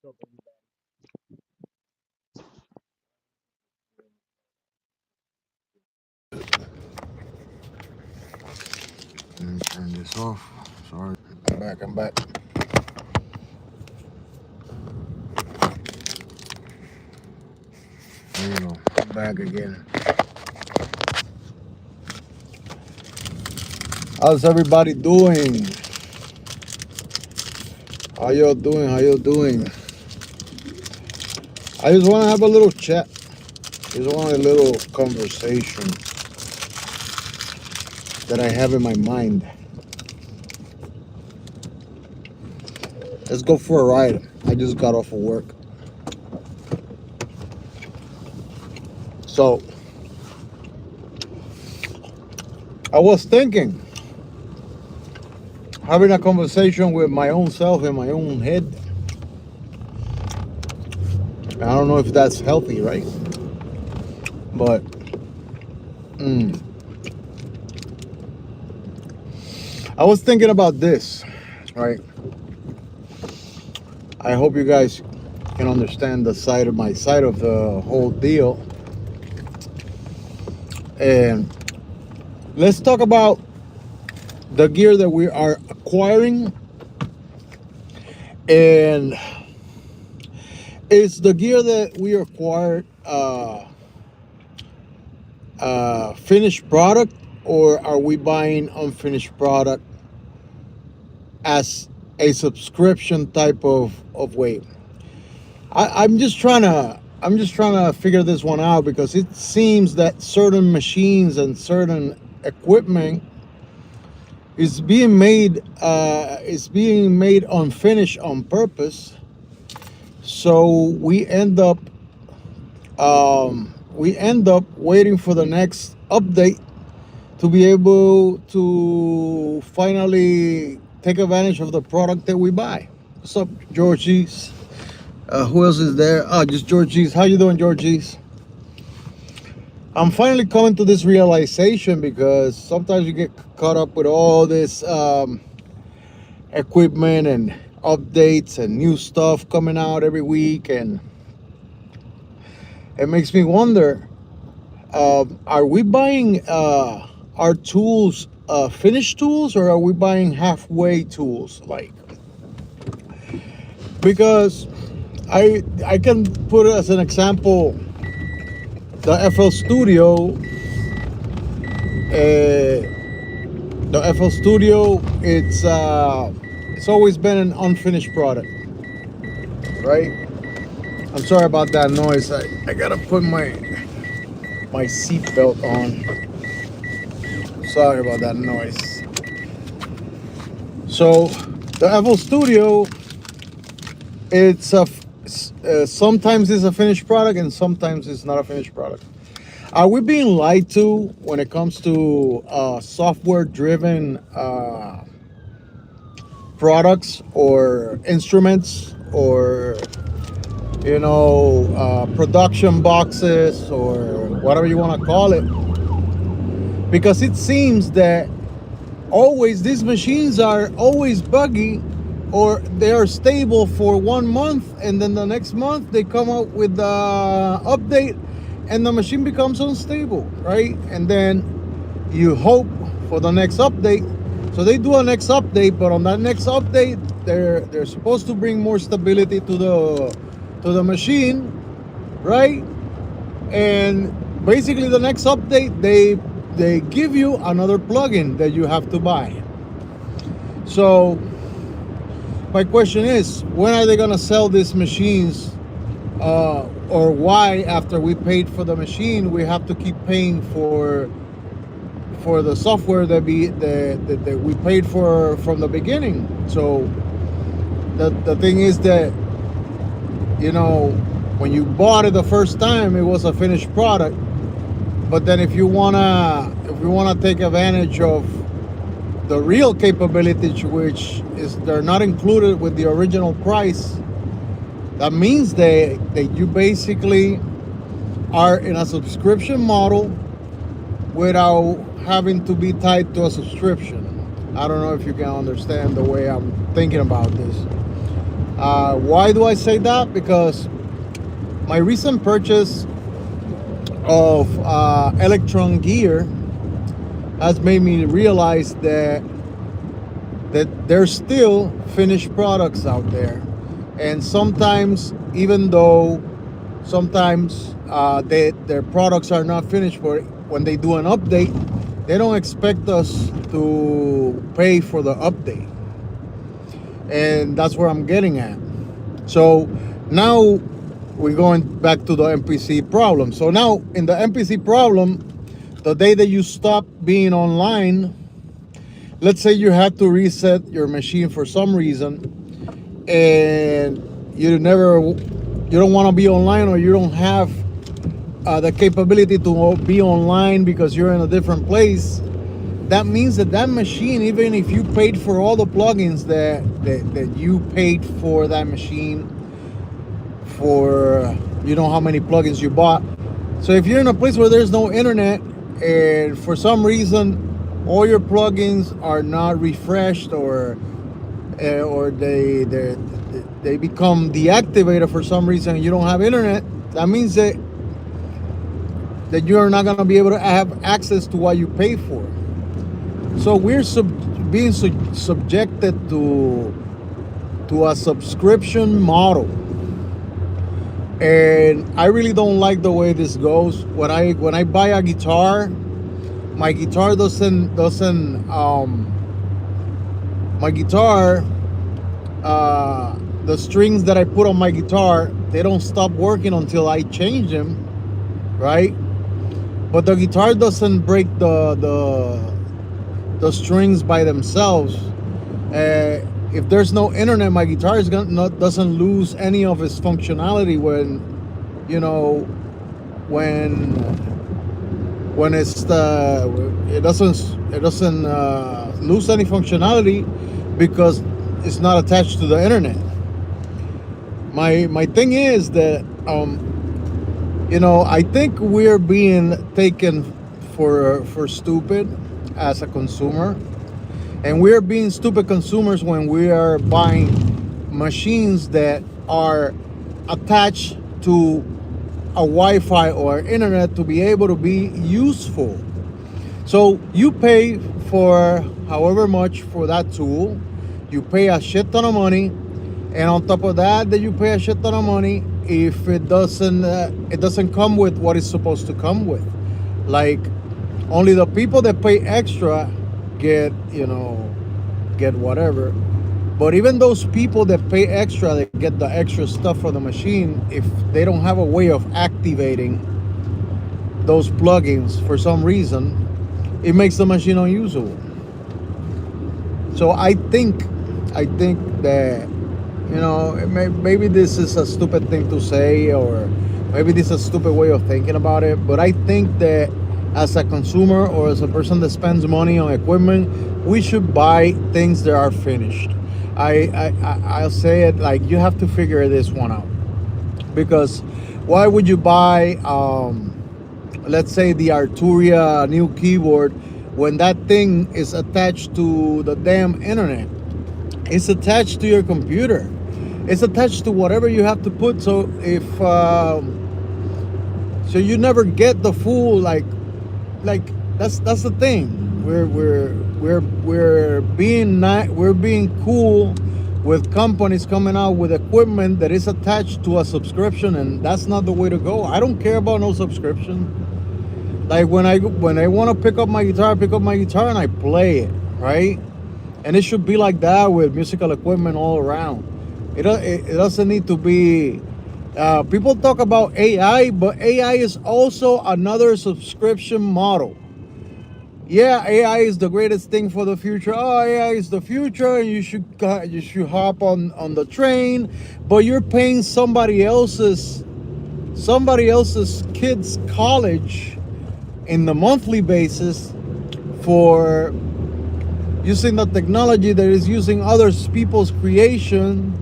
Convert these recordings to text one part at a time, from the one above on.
Let me turn this off. Sorry. I'm back. There you go. I'm back again. How's everybody doing? How y'all doing? How y'all doing? I just want to have a little chat. Just want a little conversation that I have in my mind. Let's go for a ride. I just got off of work. So, I was thinking, having a conversation with my own self in my own head. I don't know if that's healthy, right? But, I was thinking about this, right? I hope you guys can understand my side of the whole deal. And let's talk about the gear that we are acquiring. And is the gear that we acquired finished product, or are we buying unfinished product as a subscription type of way? I'm just trying to figure this one out, because it seems that certain machines and certain equipment is being made unfinished on purpose. So we end up waiting for the next update to be able to finally take advantage of the product that we buy. What's up, Georgies? Who else is there? Oh, just Georgies. How you doing, Georgies? I'm finally coming to this realization, because sometimes you get caught up with all this equipment and updates and new stuff coming out every week, and it makes me wonder, are we buying our tools finished tools, or are we buying halfway tools? Like, because I can put it as an example, the FL Studio. The FL Studio, it's always been an unfinished product, right? I'm sorry about that noise. I gotta put my seatbelt on. Sorry about that noise. So the FL Studio, it's sometimes it's a finished product and sometimes it's not a finished product. Are we being lied to when it comes to software-driven products or instruments, or production boxes, or whatever you want to call it? Because it seems that always these machines are always buggy, or they are stable for 1 month, and then the next month they come out with the update and the machine becomes unstable, right? And then you hope for the next update. So they do a next update, but on that next update, they're supposed to bring more stability to the machine, right? And basically the next update, they give you another plugin that you have to buy. So my question is, when are they gonna sell these machines? Or why, after we paid for the machine, we have to keep paying for the software that we paid for from the beginning? So the thing is that, when you bought it the first time, it was a finished product. But then if we wanna take advantage of the real capabilities, which is they're not included with the original price, that means that you basically are in a subscription model without having to be tied to a subscription. I don't know if you can understand the way I'm thinking about this. Why do I say that? Because my recent purchase of electron gear has made me realize that there's still finished products out there, and sometimes, even though sometimes their products are not finished, but when they do an update, they don't expect us to pay for the update, and that's where I'm getting at. So now we're going back to the MPC problem. So now in the MPC problem, the day that you stop being online, let's say you had to reset your machine for some reason, and you don't want to be online, or you don't have the capability to be online because you're in a different place. That means that machine, even if you paid for all the plugins that you paid for that machine, for you know how many plugins you bought. So if you're in a place where there's no internet, and for some reason all your plugins are not refreshed, or they become deactivated for some reason, and you don't have internet, that means that you're not going to be able to have access to what you pay for. So we're being subjected to a subscription model, and I really don't like the way this goes. When I buy a guitar, my guitar the strings that I put on my guitar, they don't stop working until I change them, right? But the guitar doesn't break the strings by themselves. If there's no internet, my guitar doesn't lose any of its functionality when it doesn't lose any functionality because it's not attached to the internet. My thing is that I think we're being taken for stupid as a consumer, and we're being stupid consumers when we are buying machines that are attached to a Wi-Fi or internet to be able to be useful. So you pay for however much for that tool, you pay a shit ton of money, and on top of that you pay a shit ton of money if it doesn't come with what it's supposed to come with. Like, only the people that pay extra get whatever. But even those people that pay extra, they get the extra stuff for the machine, if they don't have a way of activating those plugins for some reason, it makes the machine unusable. So I think that maybe this is a stupid thing to say, or maybe this is a stupid way of thinking about it, but I think that as a consumer, or as a person that spends money on equipment, we should buy things that are finished. I'll say it like, you have to figure this one out, because why would you buy let's say the Arturia new keyboard when that thing is attached to the damn internet? It's attached to your computer, it's attached to whatever you have to put. So if so you never get the full like that's the thing. We're being cool with companies coming out with equipment that is attached to a subscription, and that's not the way to go. I don't care about no subscription. Like, when I want to pick up my guitar and I play it, right? And it should be like that with musical equipment all around. It doesn't need to be. People talk about AI, but AI is also another subscription model. Yeah, AI is the greatest thing for the future. Oh, AI is the future, and you should hop on the train. But you're paying somebody else's kids' college in the monthly basis for using the technology that is using other people's creation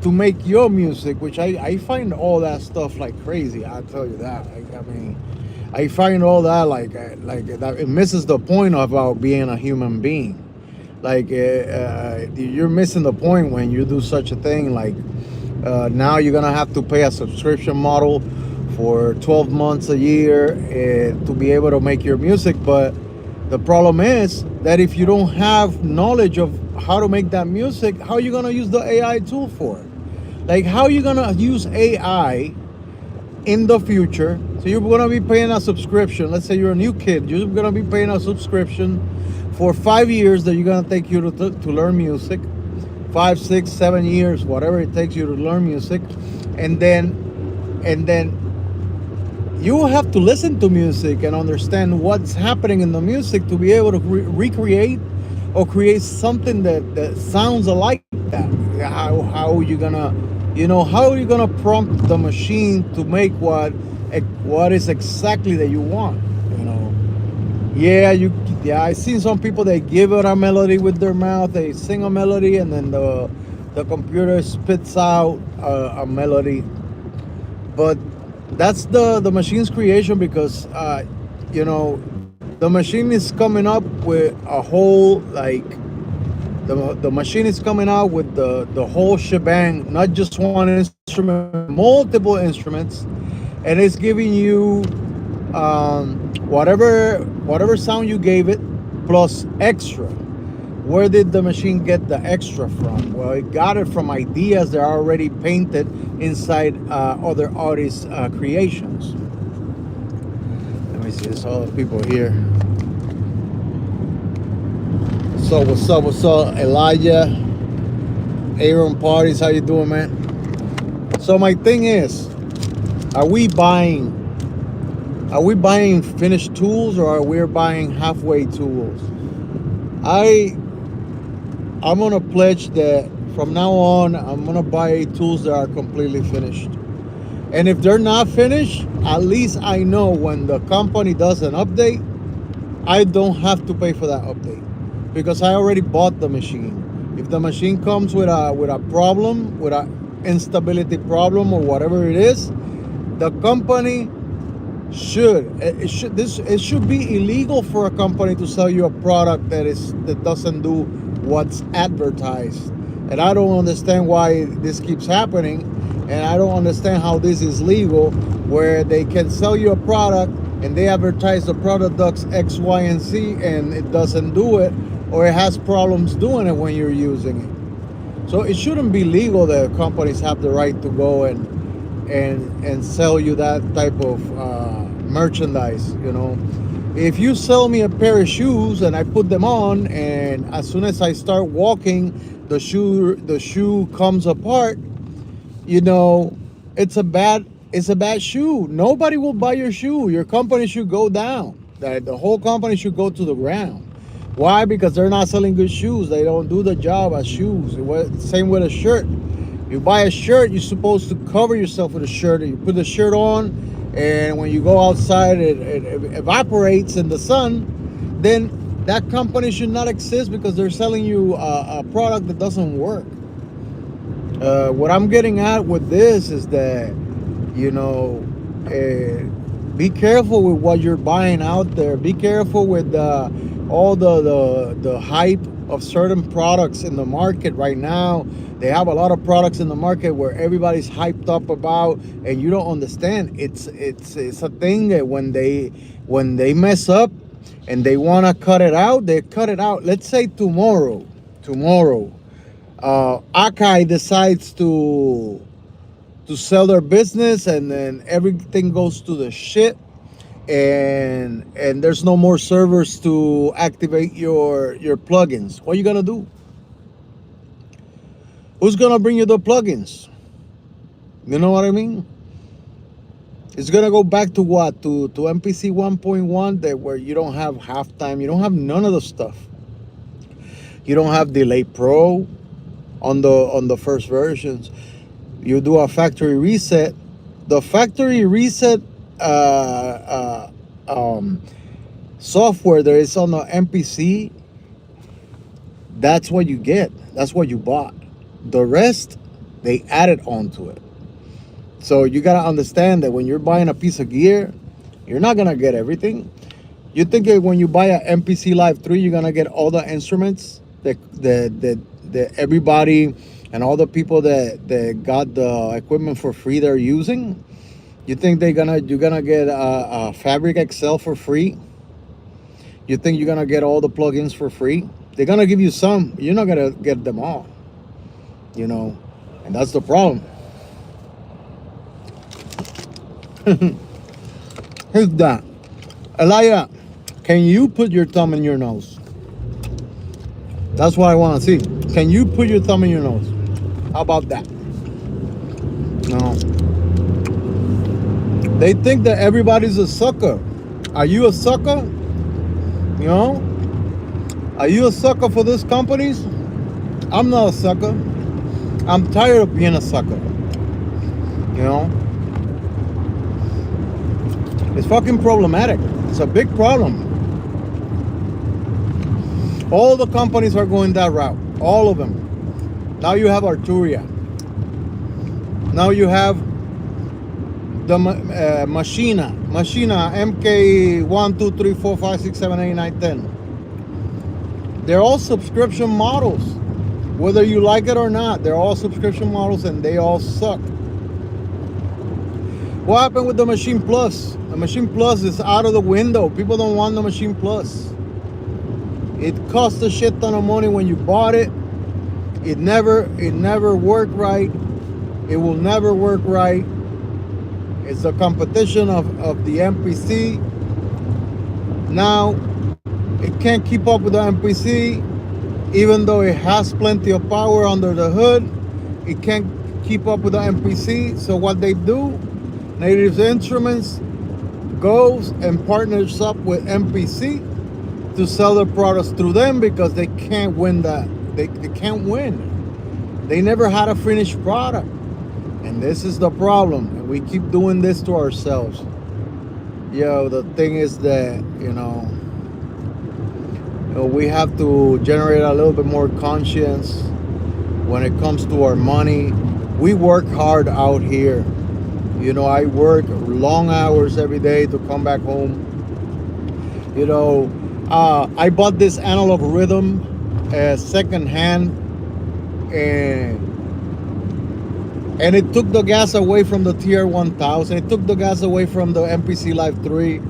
to make your music, which I find all that stuff like crazy. I'll tell you that. I mean, I find all that like that it misses the point about being a human being. Like you're missing the point when you do such a thing. Like now you're gonna have to pay a subscription model for 12 months a year to be able to make your music. But the problem is that if you don't have knowledge of how to make that music, how are you gonna use the AI tool for it? Like how are you gonna use AI in the future? So you're gonna be paying a subscription. Let's say you're a new kid. You're gonna be paying a subscription for 5 years that you're gonna take you to learn music. 5, 6, 7 years, whatever it takes you to learn music, and then you will have to listen to music and understand what's happening in the music to be able to recreate or create something that sounds alike that. How are you gonna, how are you gonna prompt the machine to make what is exactly that you want? Yeah, I've seen some people, they give it a melody with their mouth, they sing a melody, and then the computer spits out a melody. But that's the machine's creation, because the machine is coming up with a whole, like, the machine is coming out with the whole shebang, not just one instrument, multiple instruments, and it's giving you whatever sound you gave it plus extra. Where did the machine get the extra from? Well, it got it from ideas that are already painted inside other artists' creations. Let me see, there's all the people here. So what's up, Elijah? Aaron Parties, how you doing, man? So my thing is, are we buying finished tools, or are we buying halfway tools? I'm gonna pledge that from now on I'm gonna buy tools that are completely finished. And if they're not finished, at least I know when the company does an update, I don't have to pay for that update, because I already bought the machine. If the machine comes with a problem, with an instability problem or whatever it is, the company it should be illegal for a company to sell you a product that doesn't do what's advertised. And I don't understand why this keeps happening, and I don't understand how this is legal, where they can sell you a product and they advertise the product does X, Y, and Z, and it doesn't do it, or it has problems doing it when you're using it. So it shouldn't be legal that companies have the right to go and sell you that type of merchandise. If you sell me a pair of shoes and I put them on, and as soon as I start walking, the shoe comes apart, it's a bad shoe. Nobody will buy your shoe. Your company should go down. The whole company should go to the ground. Why? Because they're not selling good shoes. They don't do the job as shoes. Same with a shirt. You buy a shirt, you're supposed to cover yourself with a shirt. You put the shirt on, and when you go outside, it evaporates in the sun. Then that company should not exist, because they're selling you a product that doesn't work. What I'm getting at with this is that, be careful with what you're buying out there. Be careful with all the hype of certain products in the market right now. They have a lot of products in the market where everybody's hyped up about, and you don't understand. It's a thing that when they mess up and they want to cut it out, they cut it out. Let's say tomorrow, Akai decides to sell their business, and then everything goes to the shit, and there's no more servers to activate your plugins. What are you gonna do? Who's gonna bring you the plugins? You know what I mean? It's gonna go back to what? To MPC 1.1, that where you don't have halftime, you don't have none of the stuff. You don't have Delay Pro on the first versions. You do a factory reset. The factory reset software that is on the MPC, that's what you get. That's what you bought. The rest, they added onto it. So you gotta understand that when you're buying a piece of gear, you're not gonna get everything. You think that when you buy a MPC Live 3, you're gonna get all the instruments? that everybody and all the people that got the equipment for free they're using? You think you're gonna get a Fabric Excel for free? You think you're gonna get all the plugins for free? They're gonna give you some. You're not gonna get them all. You know, and that's the problem. Who's that? Elia, can you put your thumb in your nose? That's what I want to see. Can you put your thumb in your nose? How about that? No. They think that everybody's a sucker. Are you a sucker? You know? Are you a sucker for these companies? I'm not a sucker. I'm tired of being a sucker. You know? It's fucking problematic. It's a big problem. All the companies are going that route. All of them. Now you have Arturia. Now you have the Machina MK 1, 2, 3, 4, 5, 6, 7, 8, 9, 10. They're all subscription models. Whether you like it or not, they're all subscription models and they all suck. What happened with the Machine Plus? The Machine Plus is out of the window. People don't want the Machine Plus. It cost a shit ton of money when you bought it. It never worked right. It will never work right. It's a competition of the MPC. Now, it can't keep up with the MPC, even though it has plenty of power under the hood. It can't keep up with the MPC. So what they do, Native Instruments goes and partners up with MPC to sell their products through them because they can't win that. They can't win. They never had a finished product. And this is the problem. And we keep doing this to ourselves. Yo, the thing is that, we have to generate a little bit more conscience when it comes to our money. We work hard out here. I work long hours every day to come back home. I bought this analog rhythm second hand, and it took the gas away from the TR-1000. It took the gas away from the MPC Live 3.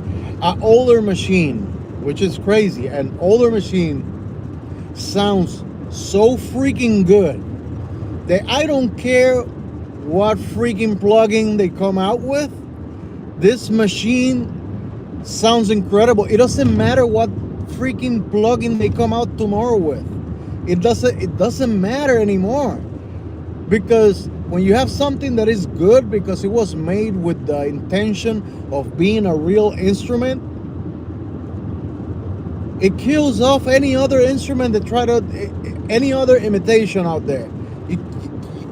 An older machine, which is crazy. An older machine sounds so freaking good that I don't care what freaking plugin they come out with. This machine sounds incredible. It doesn't matter what freaking plugin they come out tomorrow with. It doesn't matter anymore. Because when you have something that is good because it was made with the intention of being a real instrument, it kills off any other instrument that any other imitation out there. You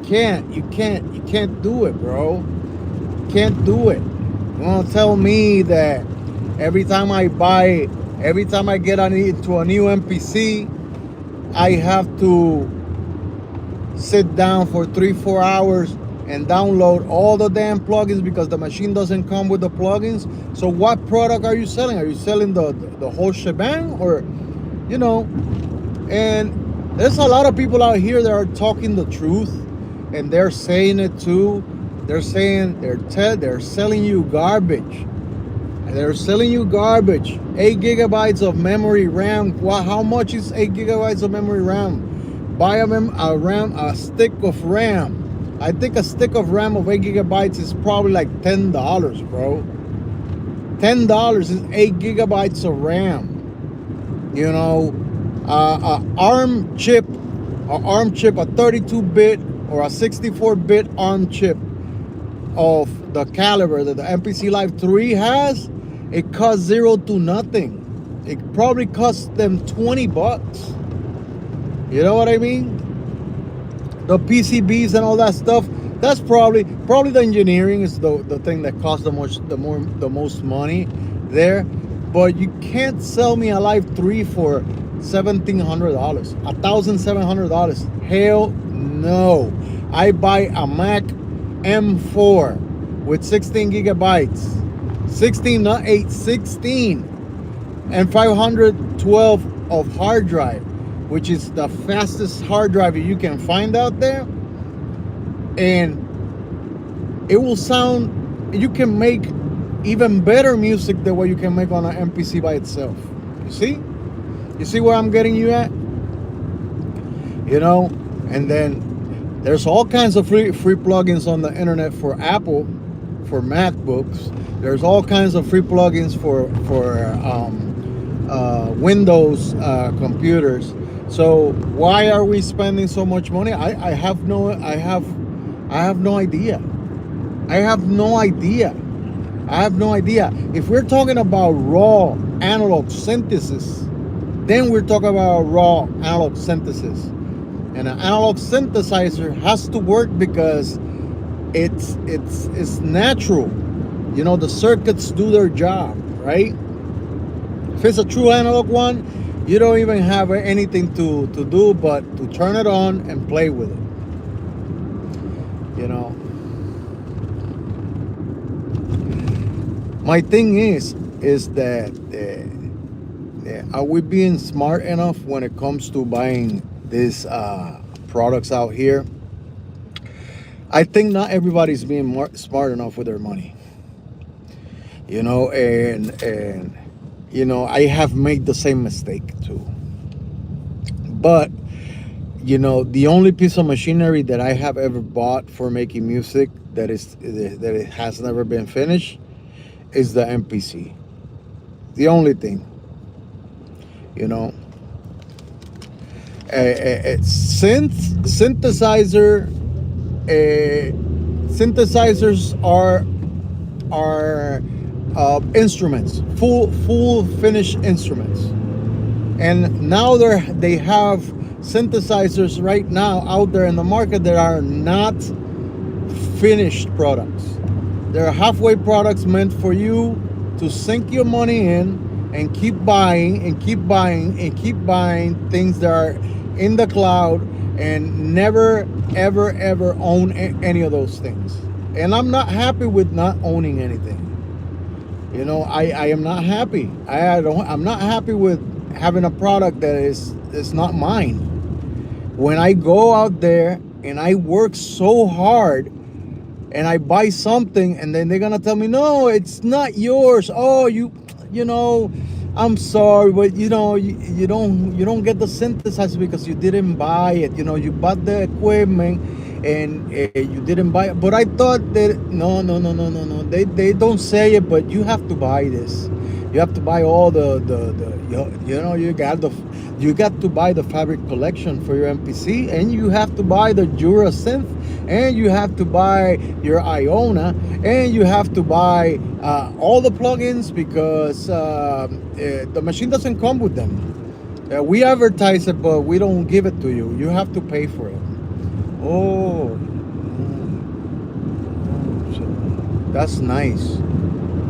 can't do it, bro. You can't do it. You want to tell me that every time I get into a new MPC, I have to sit down for 3-4 hours and download all the damn plugins because the machine doesn't come with the plugins? So what product are you selling? Are you selling the whole shebang? Or, and there's a lot of people out here that are talking the truth, and they're saying it too. They're saying they're selling you garbage. They're selling you garbage. 8 gigabytes of memory RAM. How much is 8 gigabytes of memory RAM? Buy a stick of RAM. I think a stick of RAM of 8 gigabytes is probably like $10, bro. $10 is 8 gigabytes of RAM. ARM chip, a 32-bit or a 64-bit ARM chip of the caliber that the MPC Live 3 has, it costs zero to nothing. It probably costs them $20. You know what I mean? The PCBs and all that stuff, that's probably the engineering is the thing that costs the most money there. But you can't sell me a Live 3 for $1,700, $1,700. Hell no. I buy a Mac M4 with 16 gigabytes, 16 not 8, 16, and 512 of hard drive which is the fastest hard drive you can find out there, and it will sound. You can make even better music than what you can make on an MPC by itself. You see where I'm getting you at? You know, and then there's all kinds of free plugins on the internet for Apple, for MacBooks. There's all kinds of free plugins for Windows computers. So why are we spending so much money? I have no idea. I have no idea. If we're talking about raw analog synthesis, then we're talking about raw analog synthesis. And an analog synthesizer has to work because it's natural. You know, the circuits do their job, right? If it's a true analog one, you don't even have anything to do but to turn it on and play with it. You know. My thing is that are we being smart enough when it comes to buying these products out here? I think not everybody's being smart enough with their money. You know, and you know, I have made the same mistake too. But you know, the only piece of machinery that I have ever bought for making music that it has never been finished is the MPC. The only thing, you know. Synthesizers are instruments, full finished instruments, and now they have synthesizers right now out there in the market that are not finished products. They're halfway products meant for you to sink your money in and keep buying and keep buying and keep buying things that are in the cloud and never ever own any of those things. And I'm not happy with not owning anything. You know, I am not happy. I'm not happy with having a product that is not mine. When I go out there and I work so hard and I buy something and then they're gonna tell me, no, it's not yours. Oh, you know, I'm sorry, but you know, you don't get the synthesizer because you didn't buy it. You know, you bought the equipment and you didn't buy it. But I thought that no. They don't say it, but you have to buy this. You have to buy all you got to buy the fabric collection for your MPC, and you have to buy the Jura synth, and you have to buy your Iona, and you have to buy all the plugins because the machine doesn't come with them. We advertise it, but we don't give it to you. You have to pay for it. Oh, so that's nice.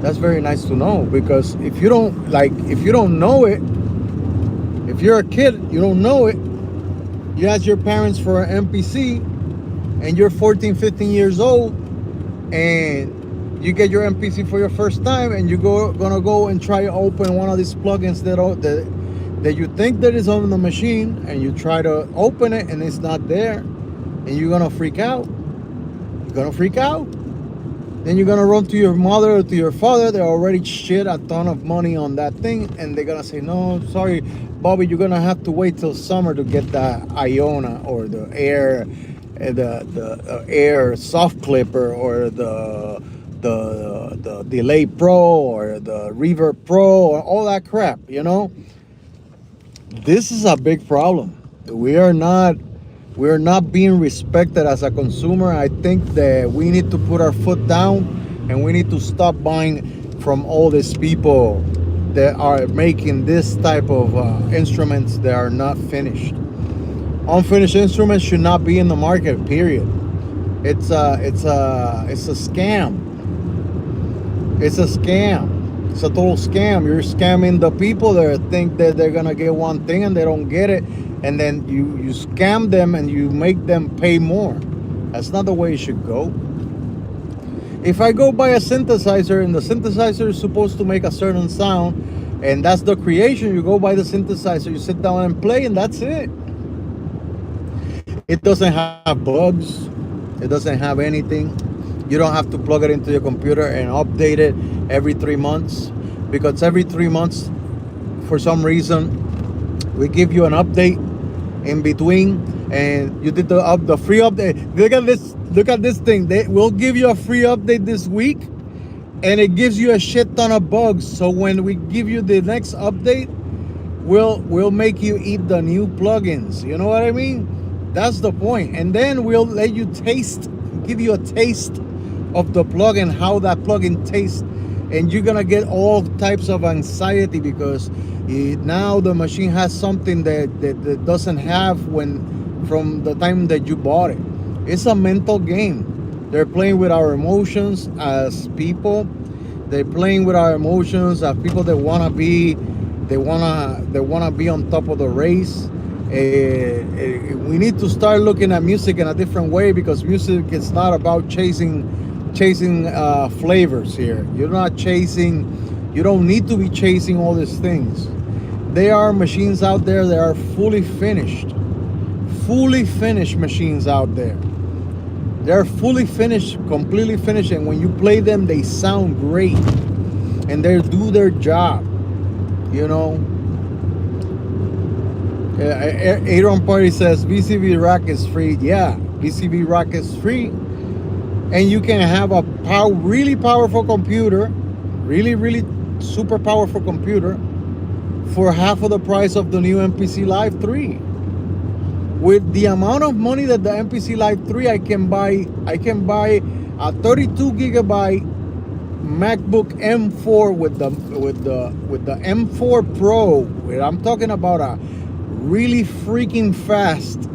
That's very nice to know, because if you don't know it, if you're a kid, you don't know it, you ask your parents for an MPC and you're 14, 15 years old and you get your MPC for your first time and you're gonna go and try to open one of these plugins that you think that is on the machine, and you try to open it and it's not there, and you're gonna freak out. You're gonna freak out. Then you're gonna run to your mother or to your father. They already shit a ton of money on that thing, and they're gonna say, no, sorry, Bobby, you're gonna have to wait till summer to get that Iona or the Air, the Air soft clipper, or the Delay Pro or the Reverb Pro or all that crap. You know, this is a big problem. We're not being respected as a consumer. I think that we need to put our foot down and we need to stop buying from all these people that are making this type of instruments that are not finished. Unfinished instruments should not be in the market, period. It's a scam. It's a scam. It's a total scam. You're scamming the people that think that they're gonna get one thing and they don't get it, and then you scam them and you make them pay more. That's not the way it should go. If I go buy a synthesizer and the synthesizer is supposed to make a certain sound, And that's the creation. You go buy the synthesizer, you sit down and play, and that's it. It doesn't have bugs. It doesn't have anything. You don't have to plug it into your computer and update it every 3 months, because every 3 months, for some reason, we give you an update in between, and you did the free update. Look at this thing. They will give you a free update this week, and it gives you a shit ton of bugs. So when we give you the next update, we'll make you eat the new plugins. You know what I mean? That's the point. And then we'll let you give you a taste of the plugin, how that plugin tastes, and you're gonna get all types of anxiety, because now the machine has something that doesn't have from the time that you bought it. It's a mental game. They're playing with our emotions as people. They're playing with our emotions as people that wanna be on top of the race. We need to start looking at music in a different way, because music is not about chasing flavors here. You don't need to be chasing all these things. There are machines out there that are fully finished machines out there. They're fully finished, completely finished, and when you play them, they sound great, and they do their job, you know. Aaron Party says VCV Rack is free. Yeah, VCV Rack is free, and you can have a really powerful computer, really super powerful computer, for half of the price of the new MPC Live 3. With the amount of money that the MPC Live 3, I can buy a 32 gigabyte MacBook M4 with the M4 Pro. I'm talking about a really freaking fast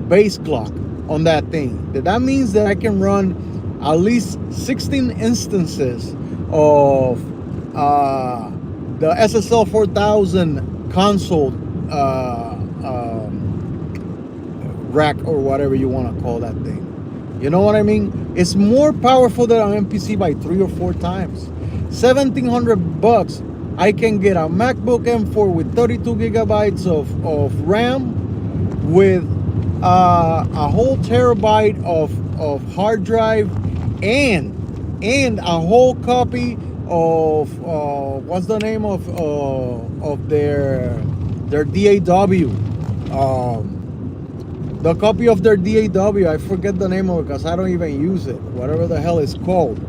base clock on that thing. That means that I can run at least 16 instances of the SSL 4000 console rack, or whatever you want to call that thing. You know what I mean? It's more powerful than an MPC by 3 or 4 times. $1,700, I can get a MacBook M4 with 32 gigabytes of RAM, with a whole terabyte of hard drive, and a whole copy of what's the name of their DAW. The copy of their DAW, I forget the name of it because I don't even use it. Whatever the hell it's called.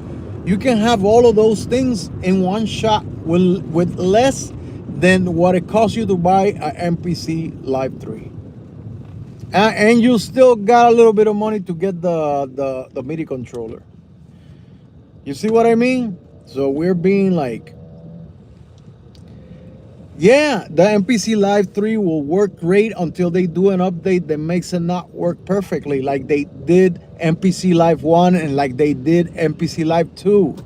You can have all of those things in one shot with less than what it costs you to buy a MPC Live 3. And you still got a little bit of money to get the MIDI controller. You see what I mean? So we're being like, yeah, the MPC Live 3 will work great until they do an update that makes it not work perfectly, like they did MPC Live 1 and like they did MPC Live 2.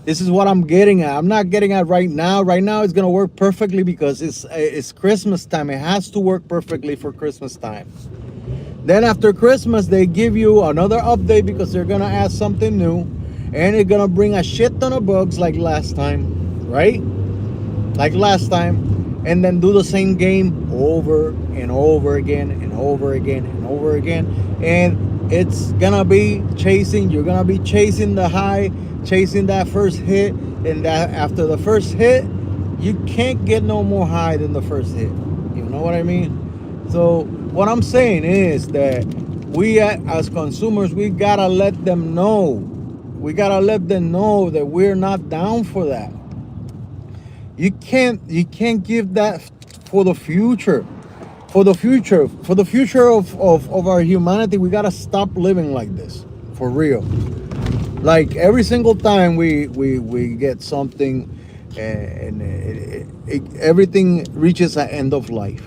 This is what I'm getting at. I'm not getting at right now. Right now it's gonna work perfectly because it's Christmas time. It has to work perfectly for Christmas time. Then after Christmas, they give you another update because they're gonna add something new, and it's gonna bring a shit ton of bugs like last time, right? Like last time, and then do the same game over and over again and over again and over again. And it's gonna be chasing, you're gonna be chasing the high, chasing that first hit, and that after the first hit, you can't get no more high than the first hit. You know what I mean? So what I'm saying is that we as consumers, we gotta let them know. We gotta let them know that we're not down for that. You can't give that for the future. For the future of our humanity, we gotta stop living like this. For real. Like every single time we get something, and everything reaches an end of life.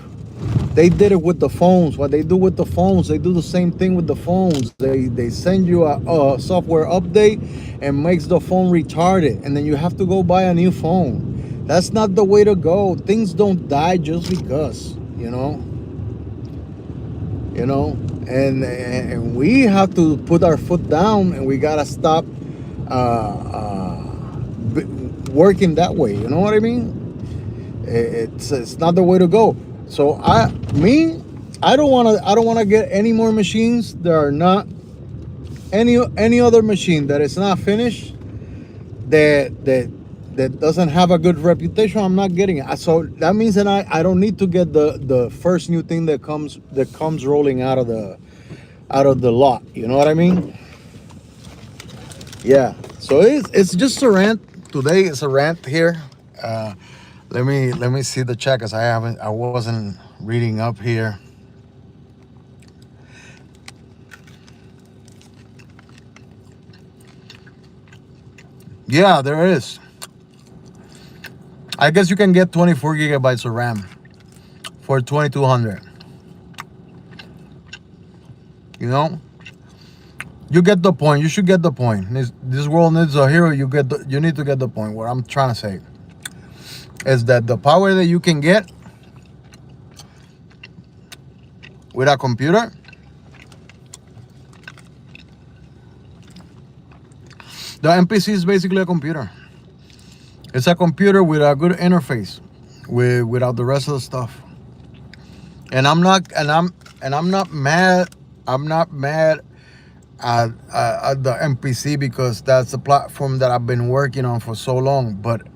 They did it with the phones. What they do with the phones, they do the same thing with the phones. They send you a software update and makes the phone retarded, and then you have to go buy a new phone. That's not the way to go. Things don't die just because, you know, and we have to put our foot down, and we gotta stop working that way. You know what I mean? It's not the way to go. So I don't want to get any more machines that are not any other machine that is not finished, that doesn't have a good reputation. I'm not getting it. So that means that I don't need to get the first new thing that comes rolling out of the lot. You know what I mean? Yeah. So it's just a rant. Today is a rant here. Let me see the chat, because I wasn't reading up here. Yeah, there is. I guess you can get 24 gigabytes of RAM for 2200. You know, you get the point. You should get the point. This world needs a hero. You need to get the point. What I'm trying to say is that the power that you can get with a computer, the MPC is basically a computer. It's a computer with a good interface, without the rest of the stuff. And I'm not mad. I'm not mad at the MPC, because that's the platform that I've been working on for so long. But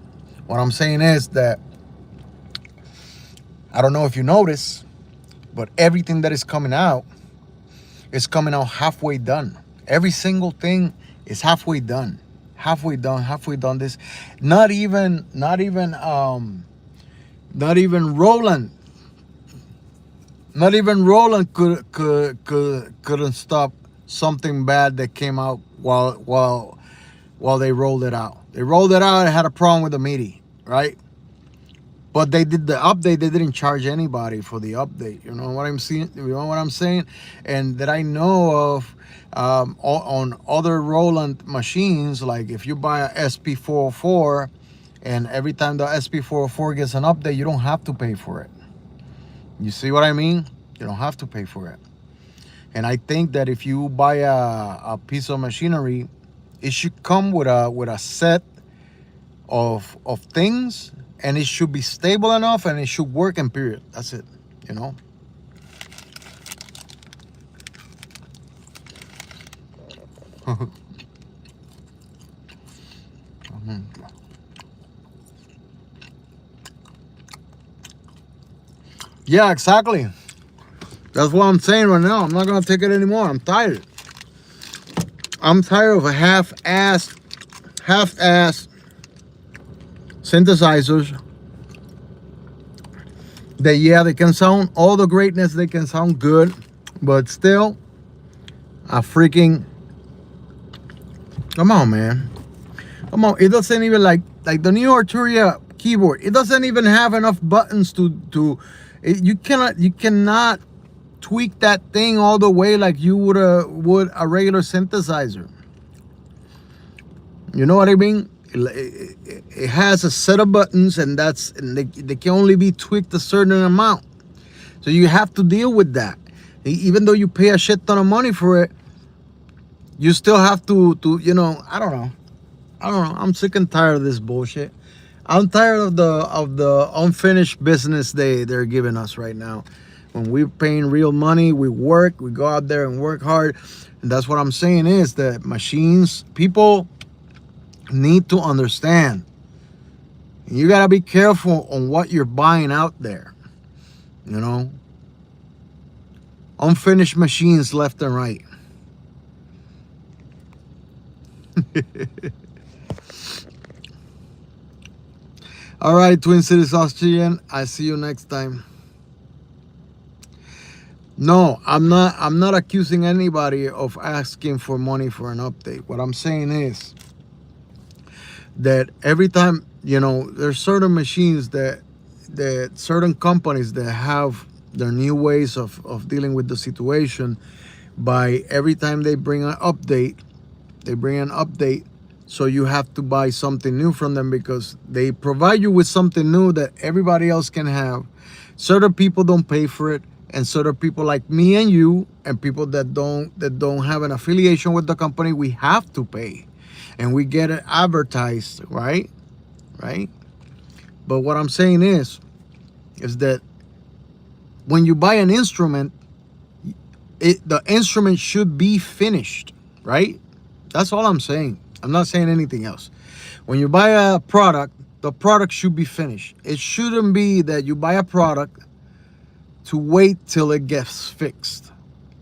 what I'm saying is that, I don't know if you notice, but everything that is coming out halfway done. Every single thing is halfway done. Halfway done. This, not even Roland. Not even Roland couldn't stop something bad that came out while they rolled it out. They rolled it out. It had a problem with the MIDI, right? But they did the update. They didn't charge anybody for the update. You know what I'm saying? You know what I'm saying? And that I know of, on other Roland machines, like if you buy a SP404, and every time the SP404 gets an update, you don't have to pay for it. You see what I mean? You don't have to pay for it. And I think that if you buy a piece of machinery, it should come with a set of things, and it should be stable enough, and it should work, and period. That's it, you know? Yeah, exactly. That's what I'm saying right now. I'm not gonna take it anymore. I'm tired. I'm tired of a half-ass synthesizers that, yeah, they can sound all the greatness, they can sound good, but still a freaking, come on, man. Come on. It doesn't even, like the new Arturia keyboard, it doesn't even have enough buttons you cannot tweak that thing all the way like you would a regular synthesizer. You know what I mean? It has a set of buttons, and they can only be tweaked a certain amount. So you have to deal with that. Even though you pay a shit ton of money for it, you still have to you know, I don't know. I'm sick and tired of this bullshit. I'm tired of the unfinished business they're giving us right now. When we're paying real money, we work, we go out there and work hard. And that's what I'm saying, is that machines, people need to understand. You gotta be careful on what you're buying out there. You know? Unfinished machines left and right. All right, Twin Cities Austrian, I see you next time. No, I'm not accusing anybody of asking for money for an update. What I'm saying is that every time, you know, there's certain machines that certain companies that have their new ways of dealing with the situation, by every time they bring an update, so you have to buy something new from them, because they provide you with something new that everybody else can have. Certain people don't pay for it, and certain people like me and you, and people that don't have an affiliation with the company, we have to pay, and we get it advertised, right? But what I'm saying is that when you buy an instrument, the instrument should be finished, right? That's all I'm saying. I'm not saying anything else. When you buy a product, the product should be finished. It shouldn't be that you buy a product to wait till it gets fixed.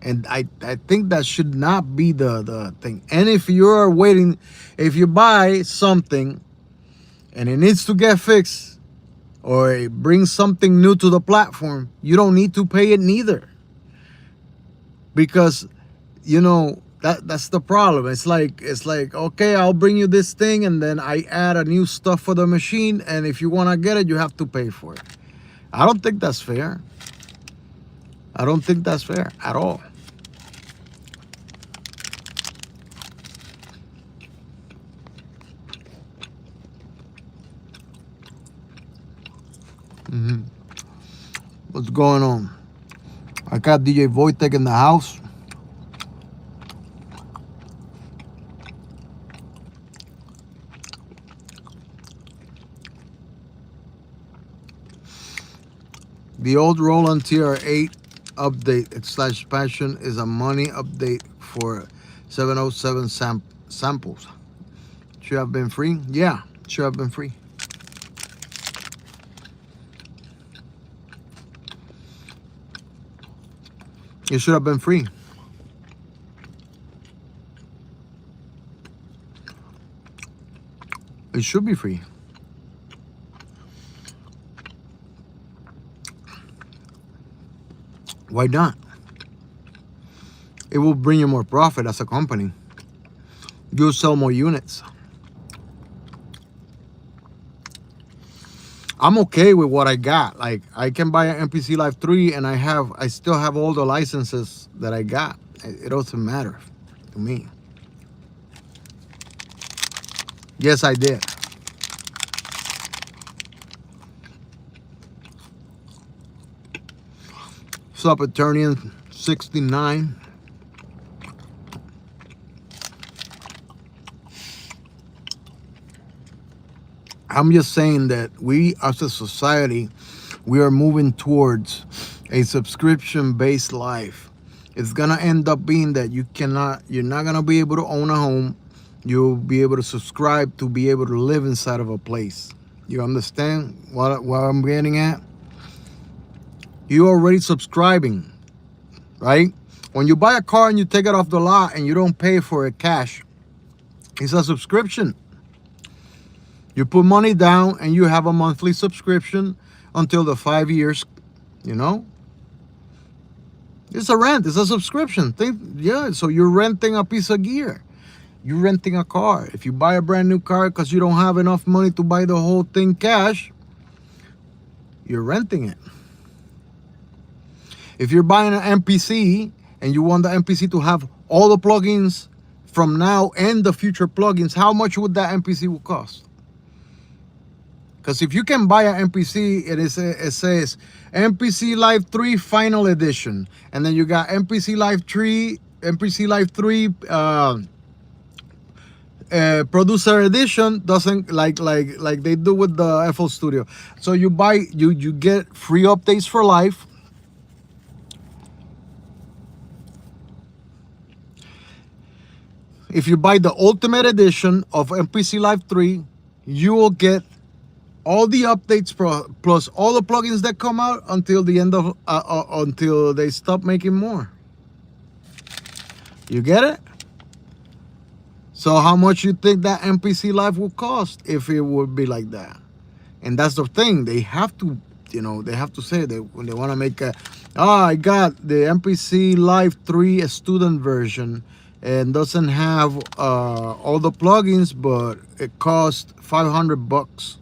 And I think that should not be the thing. And if you're waiting, if you buy something and it needs to get fixed or it brings something new to the platform, you don't need to pay it neither. Because, you know, that's the problem. It's like, okay, I'll bring you this thing and then I add a new stuff for the machine, and if you want to get it, you have to pay for it. I don't think that's fair. I don't think that's fair at all. What's going on? I got DJ Wojtek in the house. The old Roland TR8 update / passion is a money update for 707 samples. Should have been free? Yeah, should have been free. It should have been free. It should be free. Why not? It will bring you more profit as a company. You'll sell more units. I'm okay with what I got. Like, I can buy an MPC Live 3 and I still have all the licenses that I got. It doesn't matter to me. Yes, I did. Sup, Eternian 69. I'm just saying that we as a society, we are moving towards a subscription-based life. It's gonna end up being that you're not gonna be able to own a home. You'll be able to subscribe to be able to live inside of a place. You understand what I'm getting at? You're already subscribing, right? When you buy a car and you take it off the lot and you don't pay for it cash, it's a subscription. You put money down and you have a monthly subscription until the 5 years, you know? It's a rent, it's a subscription. So you're renting a piece of gear. You're renting a car. If you buy a brand new car because you don't have enough money to buy the whole thing cash, you're renting it. If you're buying an MPC and you want the MPC to have all the plugins from now and the future plugins, how much would that MPC will cost? Because if you can buy an MPC, it says MPC Live 3 Final Edition, and then you got MPC Live 3, Producer Edition. Doesn't like they do with the FL Studio. So you buy, you get free updates for life. If you buy the Ultimate Edition of MPC Live 3, you will get all the updates plus all the plugins that come out until the end of until they stop making more. You get it? So how much you think that MPC Live will cost if it would be like that? And that's the thing. They have to, they have to say that when they want to make I got the MPC Live 3 student version and doesn't have all the plugins, but it costs $500.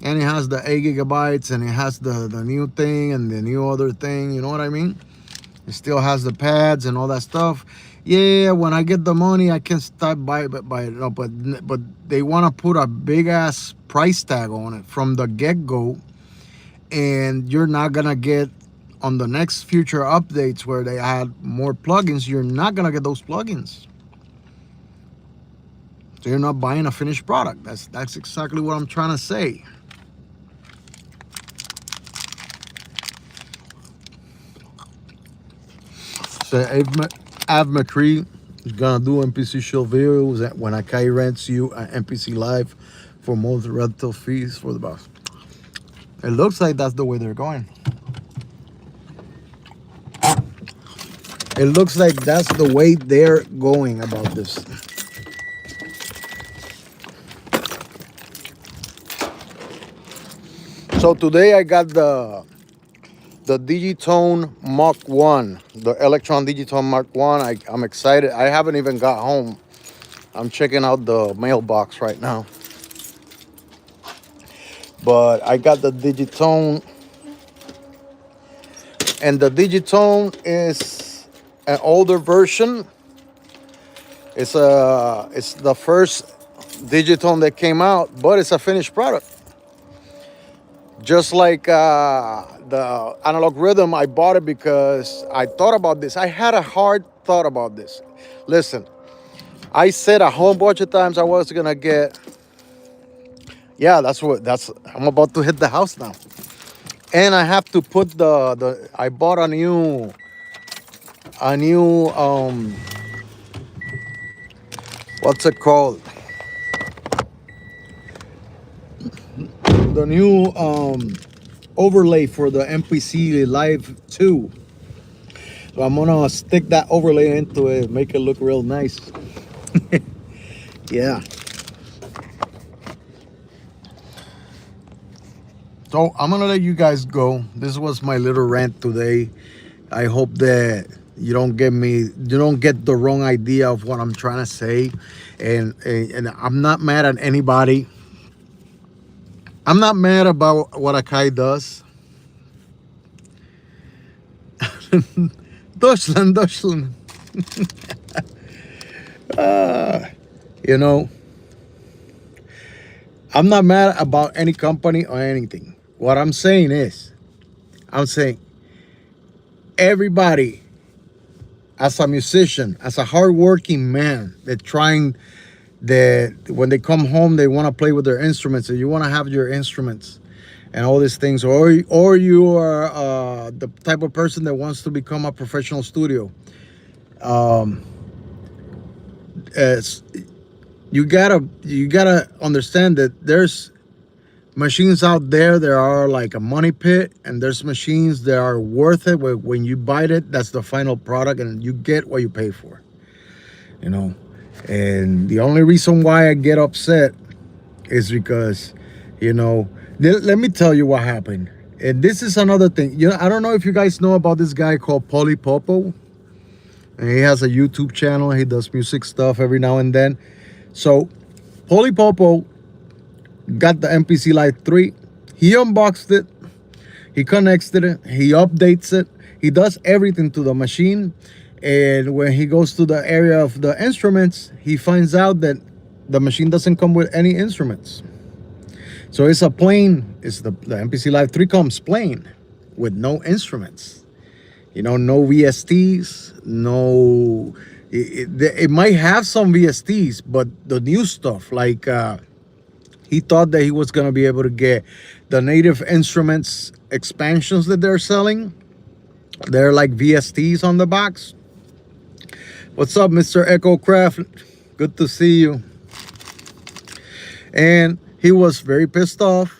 And it has the 8 gigabytes and it has the new thing and the new other thing, you know what I mean? It still has the pads and all that stuff. Yeah, when I get the money, I can start buy it. No, but they want to put a big ass price tag on it from the get-go, and you're not gonna get on the next future updates where they add more plugins. You're not gonna get those plugins. So you're not buying a finished product. That's exactly what I'm trying to say. So Av McCree is gonna do MPC show videos when Akai rents you an MPC live for most rental fees for the box. It looks like that's the way they're going. It looks like that's the way they're going about this. So today I got the Digitone Mark 1, the Electron Digitone Mark 1. I'm excited. I haven't even got home. I'm checking out the mailbox right now. But I got the Digitone, and the Digitone is an older version. It's the first Digitone that came out, but it's a finished product. Just like the Analog Rhythm, I bought it because I thought about this. I had a hard thought about this. Listen, I said a whole bunch of times I was gonna get. Yeah, I'm about to hit the house now. And I have to put I bought a new what's it called? The new overlay for the MPC Live 2. So I'm gonna stick that overlay into it, make it look real nice. Yeah. So I'm gonna let you guys go. This was my little rant today. I hope that you don't get the wrong idea of what I'm trying to say. And I'm not mad at anybody. I'm not mad about what Akai does. Deutschland. You know, I'm not mad about any company or anything. What I'm saying is, everybody, as a musician, as a hardworking man, that when they come home, they want to play with their instruments, and you want to have your instruments and all these things, or you are the type of person that wants to become a professional studio. You gotta understand that there's machines out there that are like a money pit, and there's machines that are worth it. When you buy it, that's the final product, and you get what you pay for. You know, and the only reason why I get upset is because, let me tell you what happened. And this is another thing. I don't know if you guys know about this guy called Polly Popo. And he has a YouTube channel. He does music stuff every now and then. So Polly Popo got the MPC Live 3. He unboxed it. He connects it. He updates it. He does everything to the machine. And when he goes to the area of the instruments, he finds out that the machine doesn't come with any instruments. So it's a plain, the MPC Live 3 comes plain with no instruments. No VSTs, no, it might have some VSTs, but the new stuff, like he thought that he was going to be able to get the native instruments expansions that they're selling. They're like VSTs on the box. What's up, Mr. Echo Craft? Good to see you. And he was very pissed off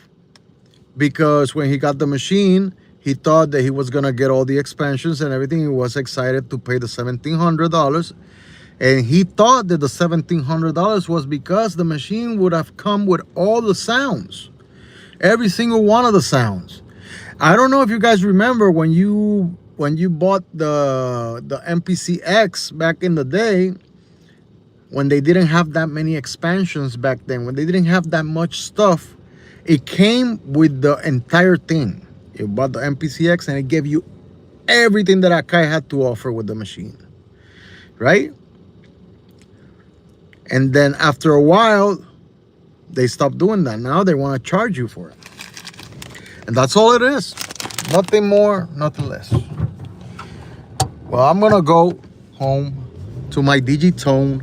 because when he got the machine, he thought that he was going to get all the expansions and everything. He was excited to pay the $1,700. And he thought that the $1,700 was because the machine would have come with all the sounds. Every single one of the sounds. I don't know if you guys remember when you bought the MPC X back in the day, when they didn't have that many expansions back then, when they didn't have that much stuff, it came with the entire thing. You bought the MPCX and it gave you everything that Akai had to offer with the machine, right? And then after a while, they stopped doing that. Now they want to charge you for it. And that's all it is. Nothing more, nothing less. Well, I'm going to go home to my Digitone,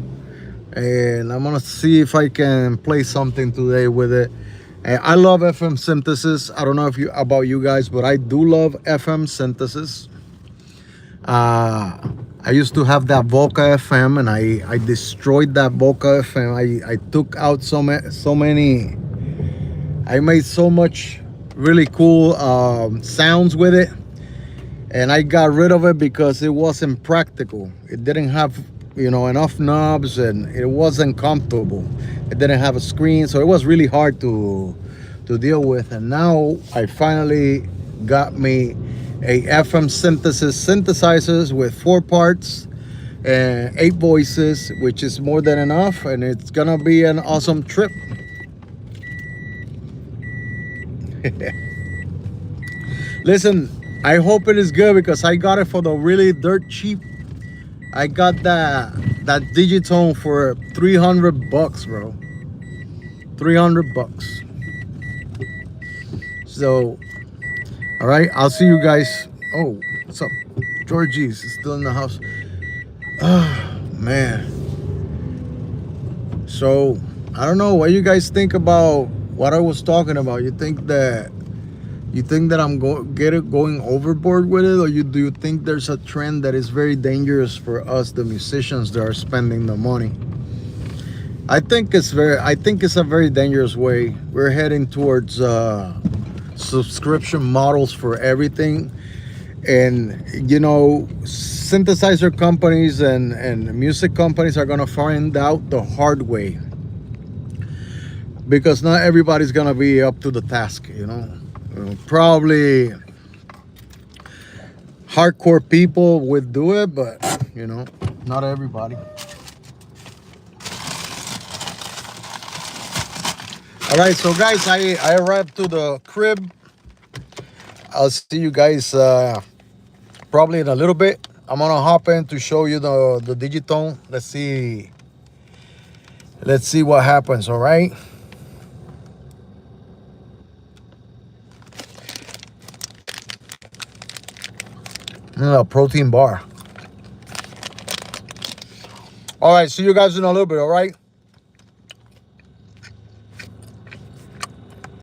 and I'm going to see if I can play something today with it. I love FM synthesis. I don't know about you guys, but I do love FM synthesis. I used to have that Volca FM, and I destroyed that Volca FM. I took out so many. I made so much really cool sounds with it, and I got rid of it because it wasn't practical. It didn't have, enough knobs, and it wasn't comfortable. It didn't have a screen, so it was really hard to deal with. And now I finally got me a FM synthesizers with 4 parts and 8 voices, which is more than enough, and it's gonna be an awesome trip. Listen, I hope it is good because I got it for the really dirt cheap. I got that Digitone for $300, bro. $300. So, all right, I'll see you guys. Oh, what's up? Georgie's is still in the house. Oh, man. So, I don't know what you guys think about what I was talking about. You think that I'm going overboard with it, or do you think there's a trend that is very dangerous for us, the musicians that are spending the money? I think it's a very dangerous way. We're heading towards subscription models for everything, and synthesizer companies and music companies are gonna find out the hard way, because not everybody's gonna be up to the task. Probably hardcore people would do it, but not everybody. All right, so guys, I arrived to the crib. I'll see you guys probably in a little bit. I'm gonna hop in to show you the Digitone. Let's see what happens. All right. A protein bar. All right, see you guys in a little bit. All right.